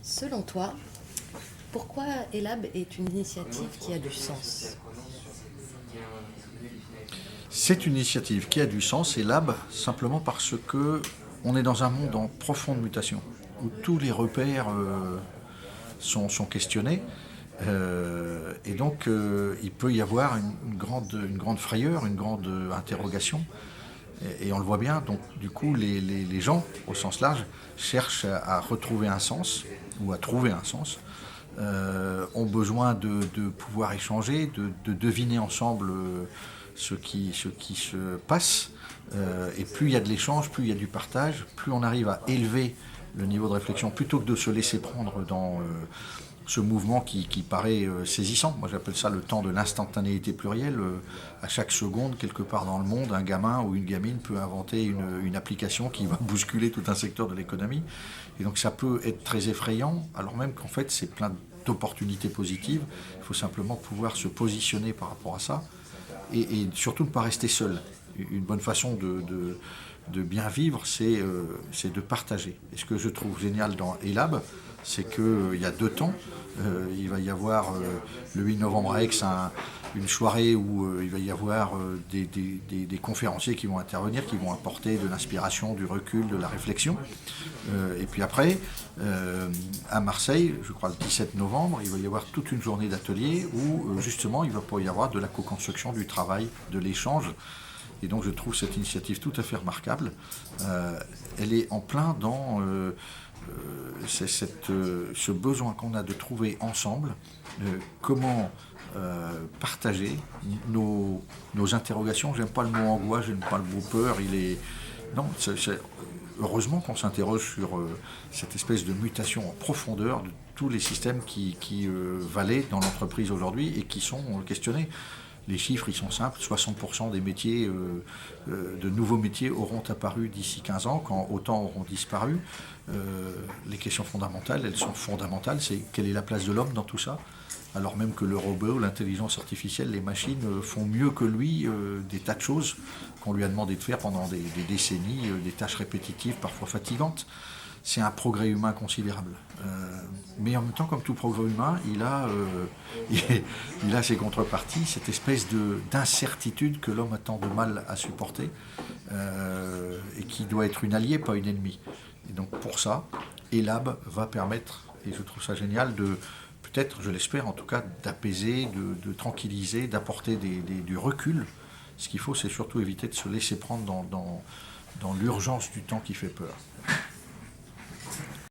Selon toi, pourquoi ELAB est une initiative qui a du sens? C'est une initiative qui a du sens, et Lab, simplement parce que on est dans un monde en profonde mutation, où tous les repères sont questionnés, et donc il peut y avoir une grande frayeur, une grande interrogation, et on le voit bien, donc du coup les gens, au sens large, cherchent à retrouver un sens, ou à trouver un sens, ont besoin de pouvoir échanger, de deviner ensemble ce qui se passe. Et plus il y a de l'échange, plus il y a du partage, plus on arrive à élever le niveau de réflexion, plutôt que de se laisser prendre dans ce mouvement qui paraît saisissant. Moi j'appelle ça le temps de l'instantanéité plurielle. À chaque seconde, quelque part dans le monde, un gamin ou une gamine peut inventer une application qui va bousculer tout un secteur de l'économie. Et donc ça peut être très effrayant, alors même qu'en fait c'est plein d'opportunités positives. Il faut simplement pouvoir se positionner par rapport à ça, et surtout ne pas rester seul. Une bonne façon de bien vivre, c'est de partager. Et ce que je trouve génial dans ELAB, c'est qu'il y a 2 temps. Il va y avoir le 8 novembre à Aix une soirée où il va y avoir des conférenciers qui vont intervenir, qui vont apporter de l'inspiration, du recul, de la réflexion. Et puis après, à Marseille, je crois le 17 novembre, il va y avoir toute une journée d'atelier où justement il va pouvoir y avoir de la co-construction, du travail, de l'échange. Et donc je trouve cette initiative tout à fait remarquable. Elle est en plein dans ce besoin qu'on a de trouver ensemble comment partager nos interrogations. J'aime pas le mot angoisse, j'aime pas le mot peur. Non, heureusement qu'on s'interroge sur cette espèce de mutation en profondeur de tous les systèmes qui valaient dans l'entreprise aujourd'hui et qui sont questionnés. Les chiffres, ils sont simples. 60% des métiers, de nouveaux métiers auront apparu d'ici 15 ans, quand autant auront disparu. Les questions fondamentales, elles sont fondamentales. C'est quelle est la place de l'homme dans tout ça? Alors même que le robot, l'intelligence artificielle, les machines font mieux que lui des tas de choses qu'on lui a demandé de faire pendant des décennies, des tâches répétitives, parfois fatigantes. C'est un progrès humain considérable. Mais en même temps, comme tout progrès humain, il a ses contreparties, cette espèce d'incertitude que l'homme a tant de mal à supporter, et qui doit être une alliée, pas une ennemie. Et donc pour ça, ELAB va permettre, et je trouve ça génial, peut-être, je l'espère en tout cas, d'apaiser, de tranquilliser, d'apporter du recul. Ce qu'il faut, c'est surtout éviter de se laisser prendre dans l'urgence du temps qui fait peur.